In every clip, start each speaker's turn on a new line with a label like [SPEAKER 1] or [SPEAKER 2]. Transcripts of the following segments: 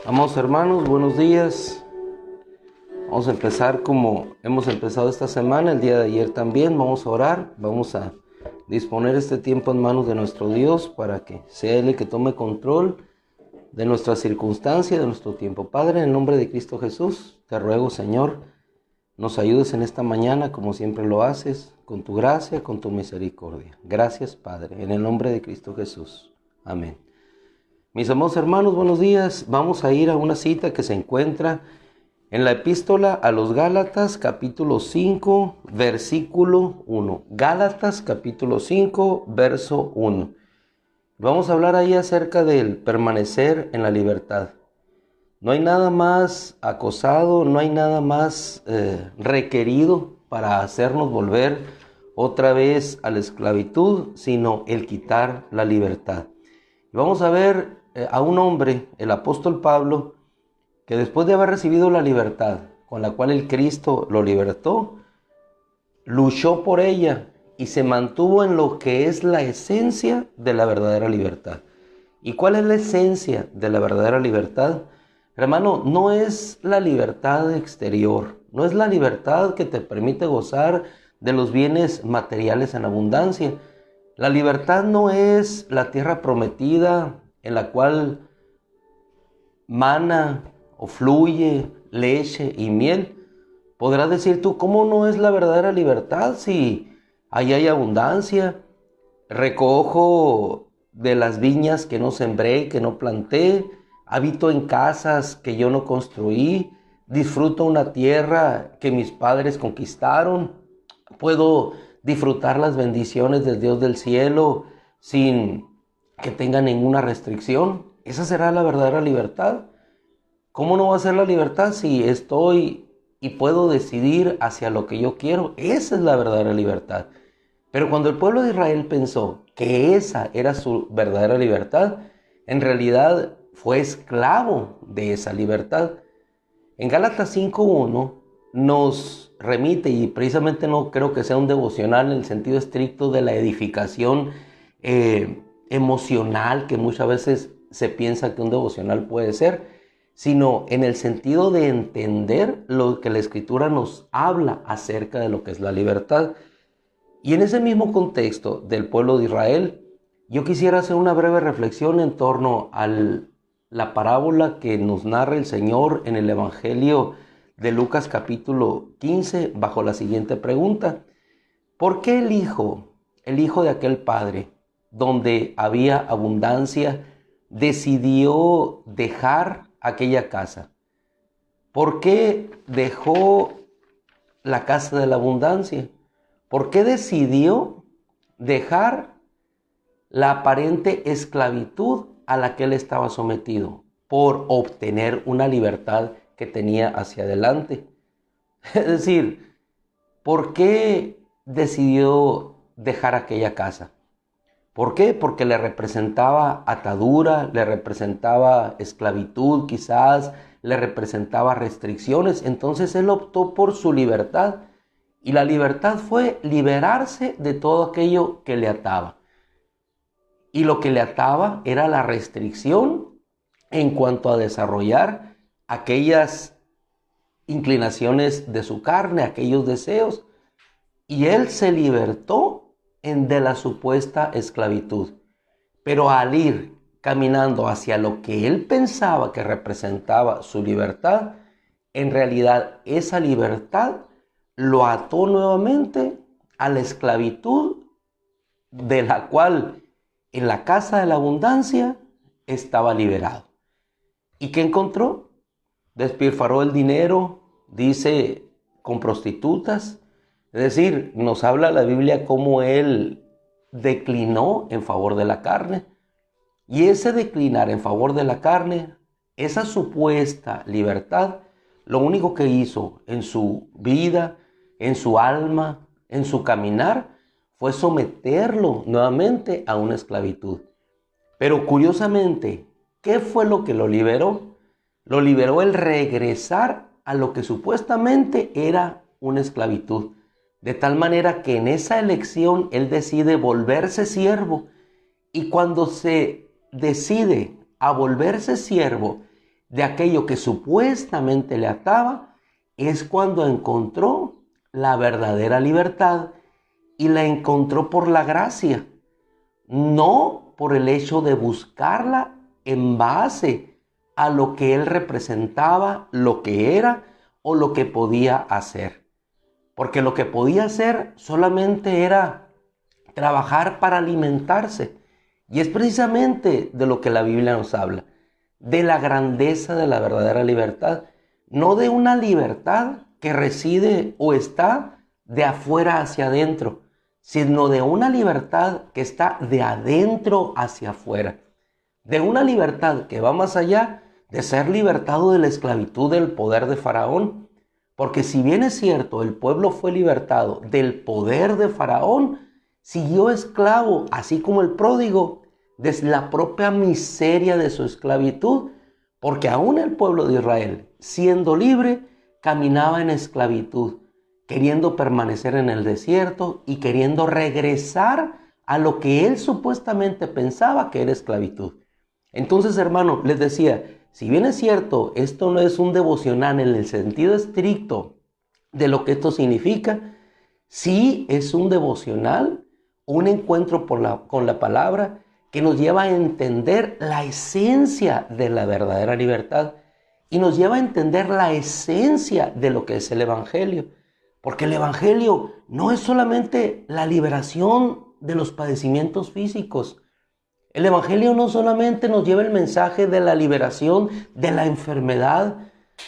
[SPEAKER 1] Amados hermanos, buenos días. Vamos a empezar como hemos empezado esta semana, el día de ayer también. Vamos a orar, vamos a disponer este tiempo en manos de nuestro Dios para que sea Él el que tome control de nuestra circunstancia, de nuestro tiempo. Padre, en el nombre de Cristo Jesús, te ruego, Señor, nos ayudes en esta mañana como siempre lo haces, con tu gracia, con tu misericordia. Gracias, Padre, en el nombre de Cristo Jesús. Amén. Mis amados hermanos, buenos días. Vamos a ir a una cita que se encuentra en la epístola a los Gálatas, capítulo 5, versículo 1. Gálatas, capítulo 5, verso 1. Vamos a hablar ahí acerca del permanecer en la libertad. No hay nada más acosado, no hay nada más requerido para hacernos volver otra vez a la esclavitud, sino el quitar la libertad. Y vamos a ver a un hombre, el apóstol Pablo, que después de haber recibido la libertad con la cual el Cristo lo libertó, luchó por ella y se mantuvo en lo que es la esencia de la verdadera libertad. ¿Y cuál es la esencia de la verdadera libertad? Hermano, no es la libertad exterior, no es la libertad que te permite gozar de los bienes materiales en abundancia. La libertad no es la tierra prometida en la cual mana o fluye leche y miel. Podrás decir tú, ¿cómo no es la verdadera libertad si ahí hay abundancia? Recojo de las viñas que no sembré, que no planté, habito en casas que yo no construí, disfruto una tierra que mis padres conquistaron, puedo disfrutar las bendiciones del Dios del cielo sin que tenga ninguna restricción. Esa será la verdadera libertad. ¿Cómo no va a ser la libertad si estoy y puedo decidir hacia lo que yo quiero? Esa es la verdadera libertad. Pero cuando el pueblo de Israel pensó que esa era su verdadera libertad, en realidad fue esclavo de esa libertad. En Gálatas 5:1 nos remite, y precisamente no creo que sea un devocional en el sentido estricto de la edificación emocional que muchas veces se piensa que un devocional puede ser, sino en el sentido de entender lo que la Escritura nos habla acerca de lo que es la libertad. Y en ese mismo contexto del pueblo de Israel, yo quisiera hacer una breve reflexión en torno a la parábola que nos narra el Señor en el Evangelio de Lucas capítulo 15 bajo la siguiente pregunta. ¿Por qué el hijo de aquel padre, donde había abundancia, decidió dejar aquella casa? ¿Por qué dejó la casa de la abundancia? ¿Por qué decidió dejar la aparente esclavitud a la que él estaba sometido? Por obtener una libertad que tenía hacia adelante. Es decir, ¿por qué decidió dejar aquella casa? ¿Por qué? Porque le representaba atadura, le representaba esclavitud quizás, le representaba restricciones. Entonces él optó por su libertad. Y la libertad fue liberarse de todo aquello que le ataba. Y lo que le ataba era la restricción en cuanto a desarrollar aquellas inclinaciones de su carne, aquellos deseos. Y él se libertó de la supuesta esclavitud. Pero al ir caminando hacia lo que él pensaba que representaba su libertad, en realidad esa libertad lo ató nuevamente a la esclavitud de la cual en la casa de la abundancia estaba liberado. ¿Y qué encontró? Despilfarró el dinero, dice, con prostitutas. Es decir, nos habla la Biblia cómo él declinó en favor de la carne. Y ese declinar en favor de la carne, esa supuesta libertad, lo único que hizo en su vida, en su alma, en su caminar, fue someterlo nuevamente a una esclavitud. Pero curiosamente, ¿qué fue lo que lo liberó? Lo liberó el regresar a lo que supuestamente era una esclavitud. De tal manera que en esa elección él decide volverse siervo. Y cuando se decide a volverse siervo, de aquello que supuestamente le ataba, es cuando encontró la verdadera libertad y la encontró por la gracia, no por el hecho de buscarla en base a lo que él representaba, lo que era o lo que podía hacer. Porque lo que podía hacer solamente era trabajar para alimentarse. Y es precisamente de lo que la Biblia nos habla, de la grandeza de la verdadera libertad, no de una libertad que reside o está de afuera hacia adentro, sino de una libertad que está de adentro hacia afuera, de una libertad que va más allá de ser libertado de la esclavitud del poder de Faraón. Porque si bien es cierto, el pueblo fue libertado del poder de Faraón, siguió esclavo, así como el pródigo, desde la propia miseria de su esclavitud, porque aún el pueblo de Israel, siendo libre, caminaba en esclavitud, queriendo permanecer en el desierto y queriendo regresar a lo que él supuestamente pensaba que era esclavitud. Entonces, hermano, les decía, si bien es cierto, esto no es un devocional en el sentido estricto de lo que esto significa, sí es un devocional, un encuentro con la palabra que nos lleva a entender la esencia de la verdadera libertad y nos lleva a entender la esencia de lo que es el Evangelio. Porque el Evangelio no es solamente la liberación de los padecimientos físicos. El Evangelio no solamente nos lleva el mensaje de la liberación de la enfermedad,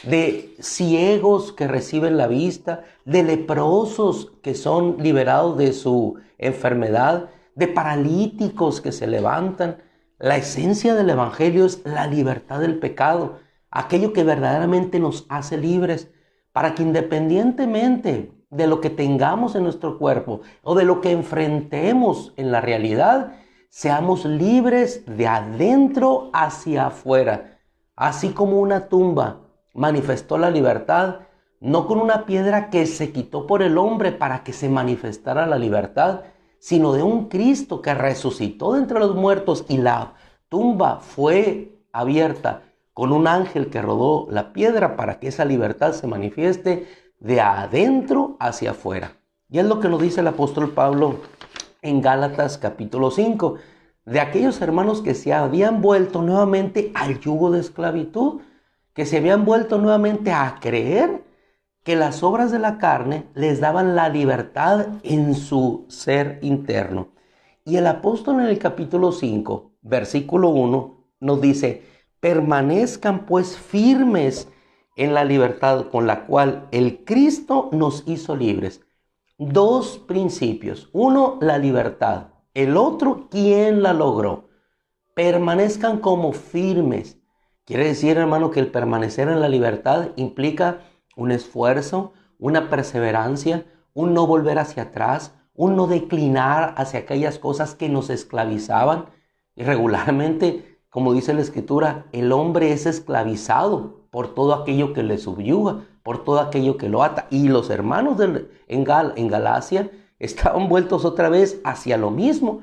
[SPEAKER 1] de ciegos que reciben la vista, de leprosos que son liberados de su enfermedad, de paralíticos que se levantan. La esencia del Evangelio es la libertad del pecado, aquello que verdaderamente nos hace libres, para que independientemente de lo que tengamos en nuestro cuerpo o de lo que enfrentemos en la realidad, seamos libres de adentro hacia afuera. Así como una tumba manifestó la libertad, no con una piedra que se quitó por el hombre para que se manifestara la libertad, sino de un Cristo que resucitó de entre los muertos y la tumba fue abierta con un ángel que rodó la piedra para que esa libertad se manifieste de adentro hacia afuera. Y es lo que nos dice el apóstol Pablo en Gálatas capítulo 5, de aquellos hermanos que se habían vuelto nuevamente al yugo de esclavitud, que se habían vuelto nuevamente a creer que las obras de la carne les daban la libertad en su ser interno. Y el apóstol en el capítulo 5, versículo 1, nos dice: permanezcan pues firmes en la libertad con la cual el Cristo nos hizo libres. Dos principios. Uno, la libertad. El otro, ¿quién la logró? Permanezcan como firmes. Quiere decir, hermano, que el permanecer en la libertad implica un esfuerzo, una perseverancia, un no volver hacia atrás, un no declinar hacia aquellas cosas que nos esclavizaban. Y regularmente, como dice la Escritura, el hombre es esclavizado por todo aquello que le subyuga, por todo aquello que lo ata. Y los hermanos en Galacia estaban vueltos otra vez hacia lo mismo.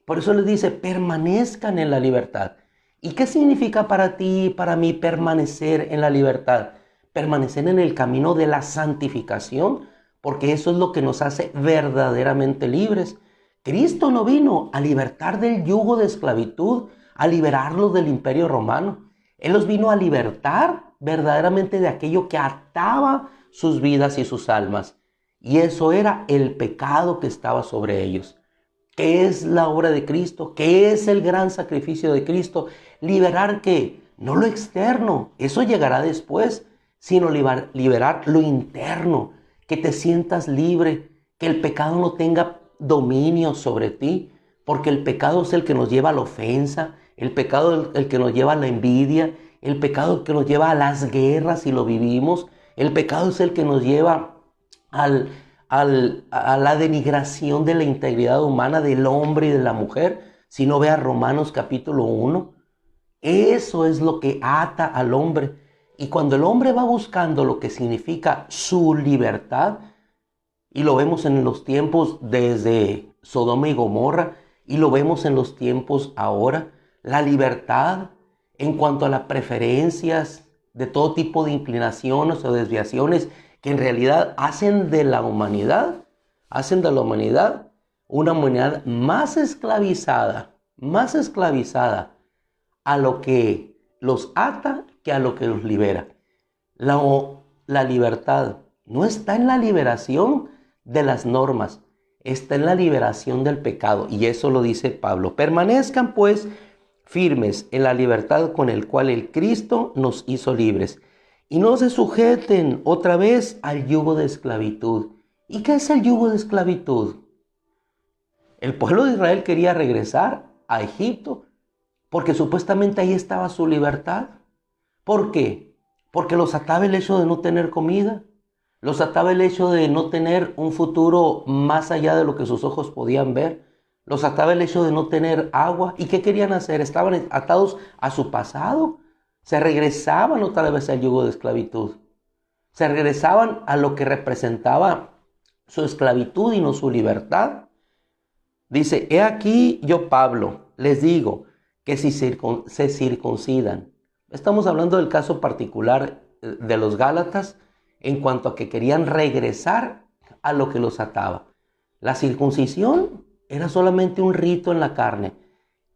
[SPEAKER 1] Por eso les dice, permanezcan en la libertad. ¿Y qué significa para ti y para mí permanecer en la libertad? Permanecer en el camino de la santificación, porque eso es lo que nos hace verdaderamente libres. Cristo no vino a libertar del yugo de esclavitud, a liberarlos del imperio romano. Él los vino a libertar verdaderamente de aquello que ataba sus vidas y sus almas. Y eso era el pecado que estaba sobre ellos. ¿Qué es la obra de Cristo? ¿Qué es el gran sacrificio de Cristo? Liberar ¿qué? No lo externo, eso llegará después, sino liberar lo interno, que te sientas libre, que el pecado no tenga dominio sobre ti, porque el pecado es el que nos lleva a la ofensa, el pecado es el que nos lleva a la envidia, el pecado es el que nos lleva a las guerras y lo vivimos, el pecado es el que nos lleva a la denigración de la integridad humana del hombre y de la mujer. Si no veas Romanos capítulo 1, eso es lo que ata al hombre. Y cuando el hombre va buscando lo que significa su libertad, y lo vemos en los tiempos desde Sodoma y Gomorra, y lo vemos en los tiempos ahora, la libertad en cuanto a las preferencias, de todo tipo de inclinaciones o desviaciones que en realidad hacen de la humanidad una humanidad más esclavizada a lo que los ata que a lo que los libera. La libertad no está en la liberación de las normas, está en la liberación del pecado. Y eso lo dice Pablo. Permanezcan pues firmes en la libertad con el cual el Cristo nos hizo libres. Y no se sujeten otra vez al yugo de esclavitud. ¿Y qué es el yugo de esclavitud? El pueblo de Israel quería regresar a Egipto porque supuestamente ahí estaba su libertad. ¿Por qué? Porque los ataba el hecho de no tener comida, los ataba el hecho de no tener un futuro más allá de lo que sus ojos podían ver, los ataba el hecho de no tener agua. ¿Y qué querían hacer? Estaban atados a su pasado, se regresaban otra vez al yugo de esclavitud, se regresaban a lo que representaba su esclavitud y no su libertad. Dice, he aquí yo, Pablo, les digo que si se circuncidan. Estamos hablando del caso particular de los Gálatas en cuanto a que querían regresar a lo que los ataba. La circuncisión era solamente un rito en la carne.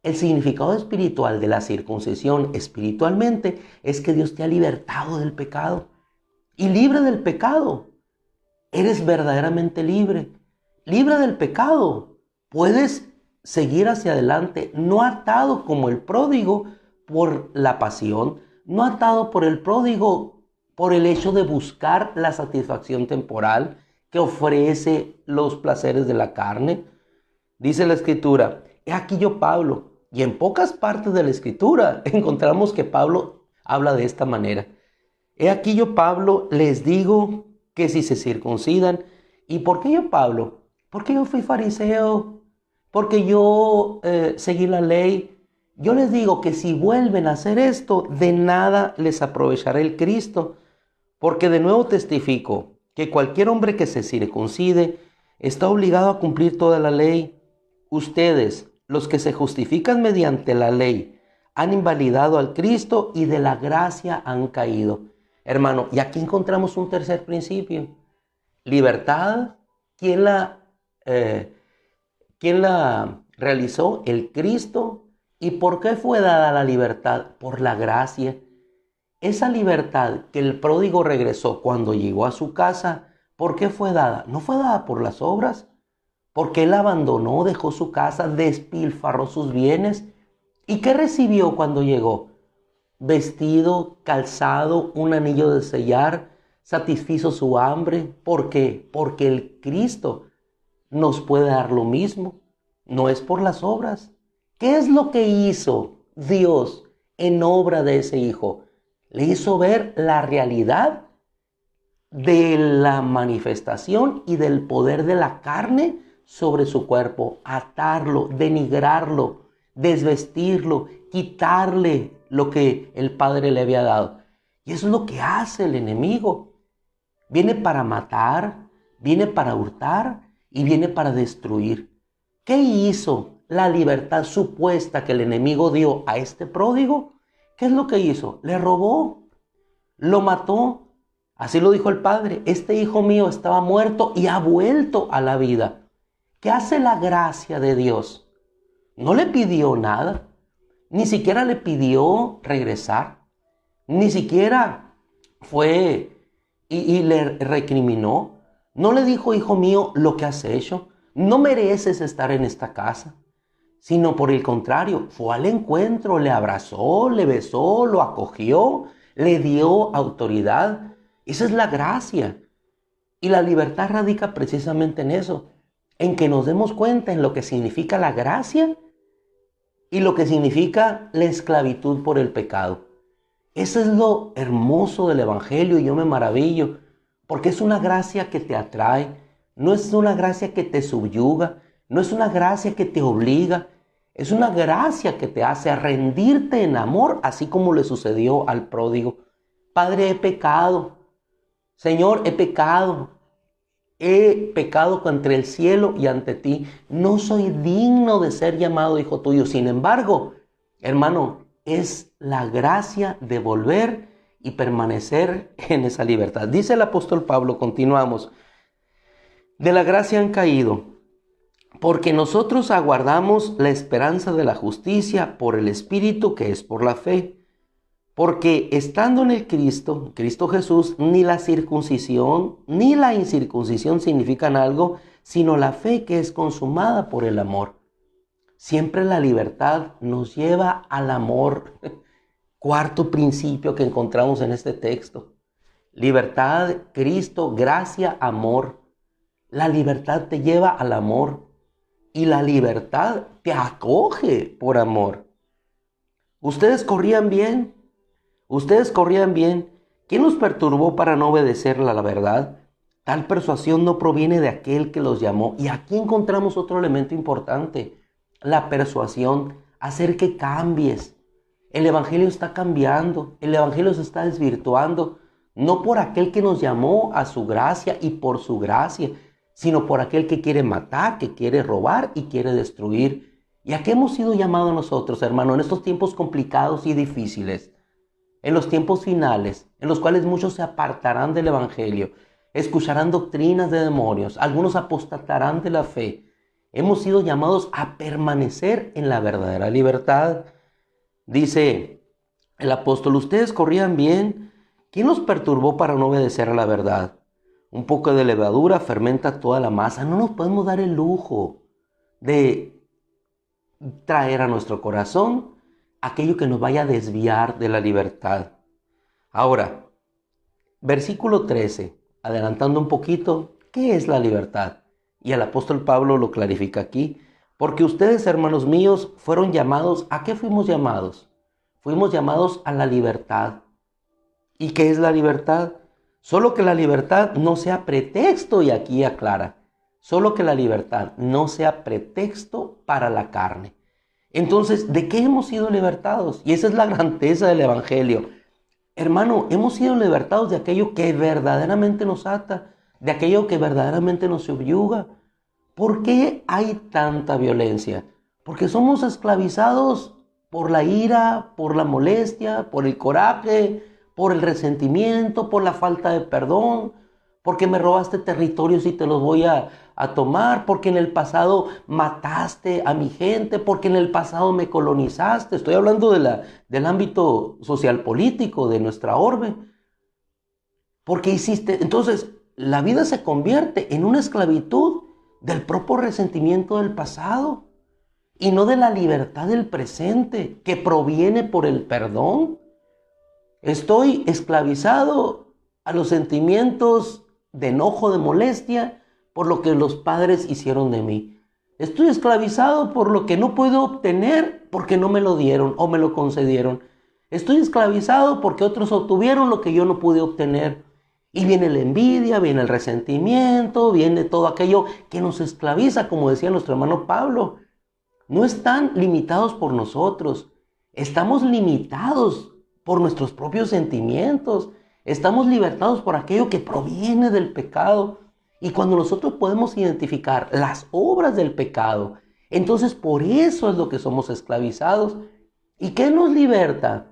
[SPEAKER 1] El significado espiritual de la circuncisión espiritualmente es que Dios te ha libertado del pecado. Y libre del pecado, eres verdaderamente libre. Libre del pecado. Puedes seguir hacia adelante, no atado como el pródigo por la pasión, no atado por el pródigo por el hecho de buscar la satisfacción temporal que ofrece los placeres de la carne. Dice la Escritura, he aquí yo, Pablo, y en pocas partes de la Escritura encontramos que Pablo habla de esta manera. He aquí yo, Pablo, les digo que si se circuncidan. ¿Y por qué yo, Pablo? Porque yo fui fariseo, porque yo seguí la ley. Yo les digo que si vuelven a hacer esto, de nada les aprovechará el Cristo. Porque de nuevo testifico que cualquier hombre que se circuncide está obligado a cumplir toda la ley. Ustedes, los que se justifican mediante la ley, han invalidado al Cristo y de la gracia han caído. Hermano, y aquí encontramos un tercer principio. Libertad, ¿quién la realizó? El Cristo. ¿Y por qué fue dada la libertad? Por la gracia. Esa libertad que el pródigo regresó cuando llegó a su casa, ¿por qué fue dada? No fue dada por las obras, porque él abandonó, dejó su casa, despilfarró sus bienes. ¿Y qué recibió cuando llegó? Vestido, calzado, un anillo de sellar, satisfizo su hambre. ¿Por qué? Porque el Cristo nos puede dar lo mismo. No es por las obras. ¿Qué es lo que hizo Dios en obra de ese Hijo? Le hizo ver la realidad de la manifestación y del poder de la carne sobre su cuerpo, atarlo, denigrarlo, desvestirlo, quitarle lo que el Padre le había dado. Y eso es lo que hace el enemigo. Viene para matar, viene para hurtar y viene para destruir. ¿Qué hizo la libertad supuesta que el enemigo dio a este pródigo? ¿Qué es lo que hizo? Le robó, lo mató. Así lo dijo el Padre. Este hijo mío estaba muerto y ha vuelto a la vida. ¿Qué hace la gracia de Dios? No le pidió nada. Ni siquiera le pidió regresar. Ni siquiera fue y le recriminó. No le dijo, hijo mío, lo que has hecho. No mereces estar en esta casa. Sino por el contrario, fue al encuentro, le abrazó, le besó, lo acogió, le dio autoridad. Esa es la gracia. Y la libertad radica precisamente en eso, en que nos demos cuenta en lo que significa la gracia y lo que significa la esclavitud por el pecado. Eso es lo hermoso del Evangelio y yo me maravillo, porque es una gracia que te atrae, no es una gracia que te subyuga, no es una gracia que te obliga, es una gracia que te hace rendirte en amor, así como le sucedió al pródigo. Padre, he pecado. Señor, he pecado contra el cielo y ante ti. No soy digno de ser llamado hijo tuyo. Sin embargo, hermano, es la gracia de volver y permanecer en esa libertad. Dice el apóstol Pablo, continuamos, de la gracia han caído, porque nosotros aguardamos la esperanza de la justicia por el Espíritu, que es por la fe. Porque estando en el Cristo Jesús, ni la circuncisión ni la incircuncisión significan algo, sino la fe que es consumada por el amor. Siempre la libertad nos lleva al amor. Cuarto principio que encontramos en este texto. Libertad, Cristo, gracia, amor. La libertad te lleva al amor y la libertad te acoge por amor. Ustedes corrían bien. ¿Quién los perturbó para no obedecerle a la verdad? Tal persuasión no proviene de aquel que los llamó. Y aquí encontramos otro elemento importante. La persuasión, hacer que cambies. El evangelio está cambiando, el evangelio se está desvirtuando, no por aquel que nos llamó a su gracia y por su gracia, sino por aquel que quiere matar, que quiere robar y quiere destruir. ¿Y a qué hemos sido llamados nosotros, hermano, en estos tiempos complicados y difíciles? En los tiempos finales, en los cuales muchos se apartarán del evangelio, escucharán doctrinas de demonios, algunos apostatarán de la fe. Hemos sido llamados a permanecer en la verdadera libertad. Dice el apóstol, ustedes corrían bien. ¿Quién los perturbó para no obedecer a la verdad? Un poco de levadura fermenta toda la masa. No nos podemos dar el lujo de traer a nuestro corazón aquello que nos vaya a desviar de la libertad. Ahora, versículo 13, adelantando un poquito, ¿qué es la libertad? Y el apóstol Pablo lo clarifica aquí. Porque ustedes, hermanos míos, fueron llamados, ¿a qué fuimos llamados? Fuimos llamados a la libertad. ¿Y qué es la libertad? Solo que la libertad no sea pretexto, y aquí aclara, solo que la libertad no sea pretexto para la carne. Entonces, ¿de qué hemos sido libertados? Y esa es la grandeza del evangelio. Hermano, hemos sido libertados de aquello que verdaderamente nos ata, de aquello que verdaderamente nos subyuga. ¿Por qué hay tanta violencia? Porque somos esclavizados por la ira, por la molestia, por el coraje, por el resentimiento, por la falta de perdón, porque me robaste territorios y te los voy a tomar, porque en el pasado mataste a mi gente, porque en el pasado me colonizaste. Estoy hablando del ámbito social político de nuestra orbe. Porque hiciste, entonces la vida se convierte en una esclavitud del propio resentimiento del pasado y no de la libertad del presente que proviene por el perdón. Estoy esclavizado a los sentimientos de enojo, de molestia por lo que los padres hicieron de mí. Estoy esclavizado por lo que no puedo obtener porque no me lo dieron o me lo concedieron. Estoy esclavizado porque otros obtuvieron lo que yo no pude obtener. Y viene la envidia, viene el resentimiento, viene todo aquello que nos esclaviza, como decía nuestro hermano Pablo. No están limitados por nosotros, estamos limitados por nuestros propios sentimientos, estamos libertados por aquello que proviene del pecado. Y cuando nosotros podemos identificar las obras del pecado, entonces por eso es lo que somos esclavizados. ¿Y qué nos liberta?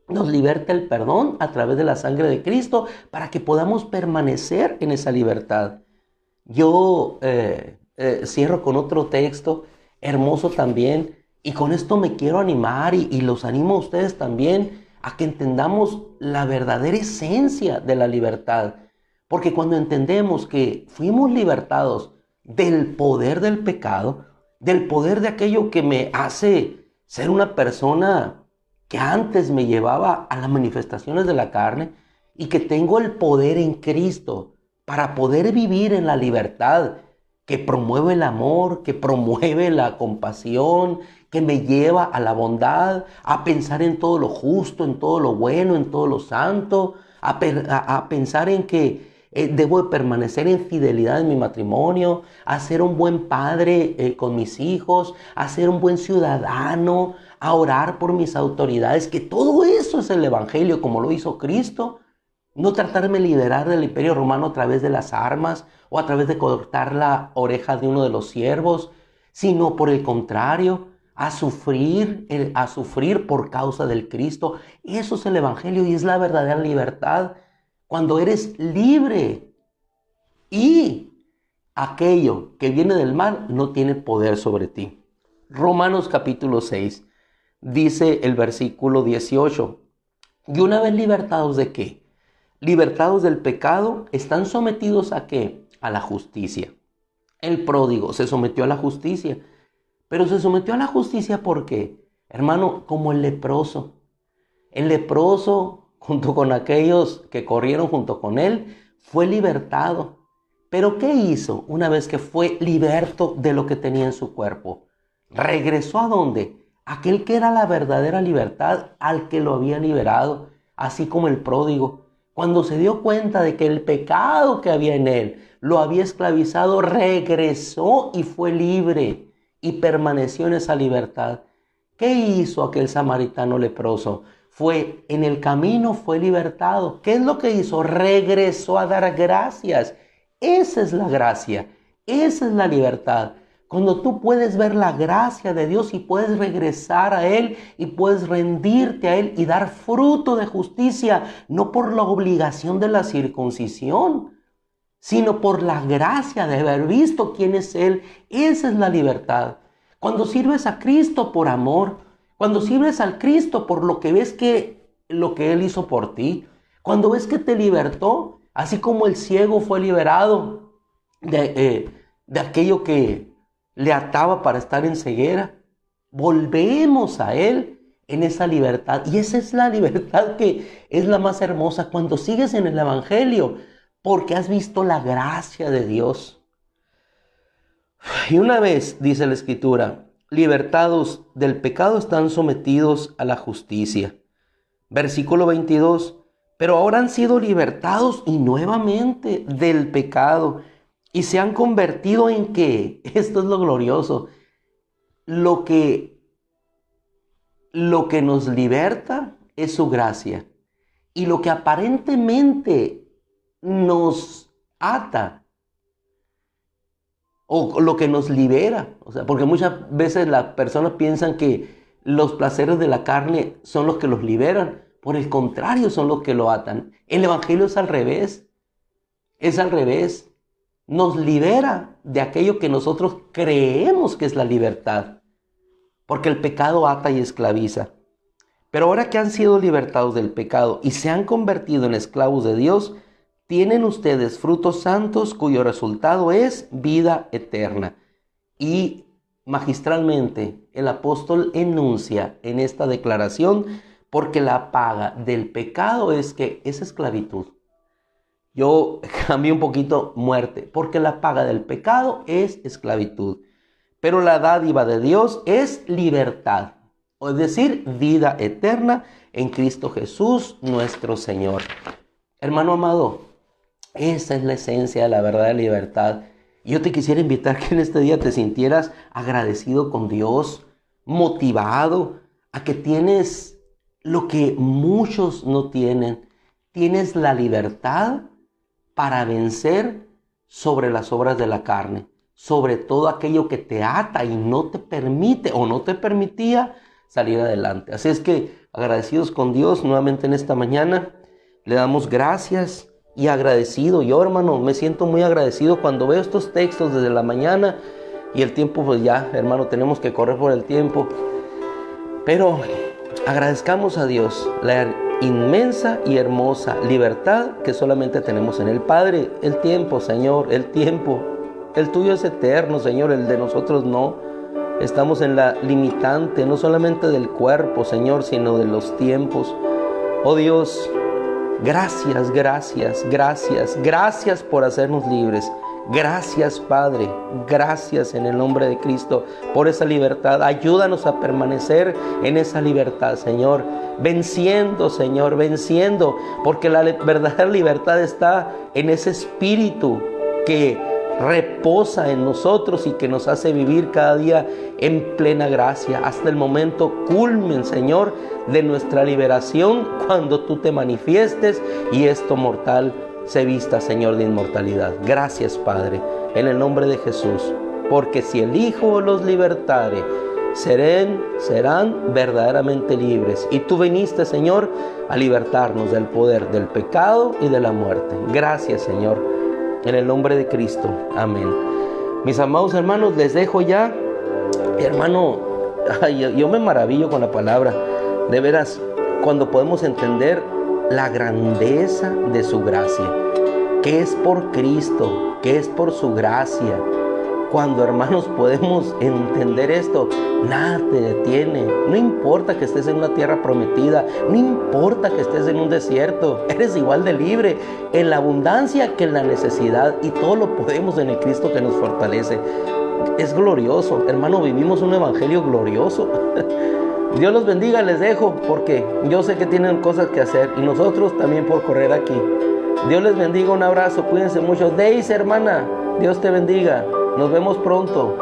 [SPEAKER 1] Nos liberta el perdón a través de la sangre de Cristo para que podamos permanecer en esa libertad. Yo cierro con otro texto hermoso también, y con esto me quiero animar y los animo a ustedes también a que entendamos la verdadera esencia de la libertad. Porque cuando entendemos que fuimos libertados del poder del pecado, del poder de aquello que me hace ser una persona que antes me llevaba a las manifestaciones de la carne, y que tengo el poder en Cristo para poder vivir en la libertad que promueve el amor, que promueve la compasión, que me lleva a la bondad, a pensar en todo lo justo, en todo lo bueno, en todo lo santo, a pensar en que debo de permanecer en fidelidad en mi matrimonio, a ser un buen padre con mis hijos, a ser un buen ciudadano, a orar por mis autoridades, que todo eso es el evangelio como lo hizo Cristo. No tratarme de liberar del imperio romano a través de las armas o a través de cortar la oreja de uno de los siervos, sino por el contrario, a sufrir por causa del Cristo. Eso es el Evangelio y es la verdadera libertad. Cuando eres libre y aquello que viene del mal no tiene poder sobre ti. Romanos capítulo 6 dice el versículo 18. Y una vez libertados ¿de qué? Libertados del pecado, están sometidos ¿a qué? A la justicia. El pródigo se sometió a la justicia. Pero se sometió a la justicia ¿por qué? Hermano, como el leproso. El leproso, junto con aquellos que corrieron junto con él, fue libertado. Pero ¿qué hizo una vez que fue liberto de lo que tenía en su cuerpo? ¿Regresó a dónde? Aquel que era la verdadera libertad, al que lo había liberado, así como el pródigo. Cuando se dio cuenta de que el pecado que había en él lo había esclavizado, regresó y fue libre y permaneció en esa libertad. ¿Qué hizo aquel samaritano leproso? Fue en el camino, fue libertado. ¿Qué es lo que hizo? Regresó a dar gracias. Esa es la gracia, esa es la libertad. Cuando tú puedes ver la gracia de Dios y puedes regresar a Él y puedes rendirte a Él y dar fruto de justicia, no por la obligación de la circuncisión, sino por la gracia de haber visto quién es Él. Esa es la libertad. Cuando sirves a Cristo por amor, cuando sirves al Cristo por lo que ves que lo que Él hizo por ti, cuando ves que te libertó, así como el ciego fue liberado de aquello que le ataba para estar en ceguera, volvemos a Él en esa libertad. Y esa es la libertad que es la más hermosa cuando sigues en el Evangelio, porque has visto la gracia de Dios. Y una vez, dice la Escritura, libertados del pecado, están sometidos a la justicia. Versículo 22. Pero ahora han sido libertados y nuevamente del pecado y se han convertido en ¿qué? Esto es lo glorioso. Lo que nos liberta es su gracia. Y lo que aparentemente nos ata o lo que nos libera. O sea, porque muchas veces las personas piensan que los placeres de la carne son los que los liberan. Por el contrario, son los que lo atan. El Evangelio es al revés. Es al revés. Nos libera de aquello que nosotros creemos que es la libertad. Porque el pecado ata y esclaviza. Pero ahora que han sido libertados del pecado y se han convertido en esclavos de Dios, tienen ustedes frutos santos cuyo resultado es vida eterna. Y magistralmente el apóstol enuncia en esta declaración, porque la paga del pecado es que es esclavitud. Yo cambié un poquito muerte, porque la paga del pecado es esclavitud. Pero la dádiva de Dios es libertad, es decir, vida eterna en Cristo Jesús nuestro Señor. Hermano amado, esa es la esencia de la verdadera libertad. Yo te quisiera invitar que en este día te sintieras agradecido con Dios, motivado a que tienes lo que muchos no tienen. Tienes la libertad para vencer sobre las obras de la carne, sobre todo aquello que te ata y no te permite o no te permitía salir adelante. Así es que agradecidos con Dios nuevamente en esta mañana, le damos gracias y agradecido. Yo, hermano, me siento muy agradecido cuando veo estos textos desde la mañana y el tiempo, pues ya, hermano, tenemos que correr por el tiempo. Pero agradezcamos a Dios la inmensa y hermosa libertad que solamente tenemos en el Padre. El tiempo, Señor, el tiempo. El tuyo es eterno, Señor, el de nosotros no. Estamos en la limitante, no solamente del cuerpo, Señor, sino de los tiempos. Oh Dios, gracias, gracias, gracias, gracias por hacernos libres. Gracias, Padre, gracias en el nombre de Cristo por esa libertad. Ayúdanos a permanecer en esa libertad, Señor, venciendo, Señor, venciendo, porque la verdadera libertad está en ese espíritu que reposa en nosotros y que nos hace vivir cada día en plena gracia hasta el momento culmen, Señor, de nuestra liberación, cuando tú te manifiestes y esto mortal se vista, Señor, de inmortalidad. Gracias, Padre, en el nombre de Jesús, porque si el Hijo los libertare, serán verdaderamente libres. Y tú viniste, Señor, a libertarnos del poder del pecado y de la muerte. Gracias, Señor, en el nombre de Cristo. Amén. Mis amados hermanos, les dejo ya. Hermano, yo me maravillo con la palabra. De veras, cuando podemos entender la grandeza de su gracia, que es por Cristo, que es por su gracia. Cuando, hermanos, podemos entender esto, nada te detiene. No importa que estés en una tierra prometida, no importa que estés en un desierto, eres igual de libre en la abundancia que en la necesidad, y todo lo podemos en el Cristo que nos fortalece. Es glorioso, hermano, vivimos un evangelio glorioso. Dios los bendiga, les dejo porque yo sé que tienen cosas que hacer y nosotros también por correr aquí. Dios les bendiga, un abrazo, cuídense mucho. Deis, hermana, Dios te bendiga. Nos vemos pronto.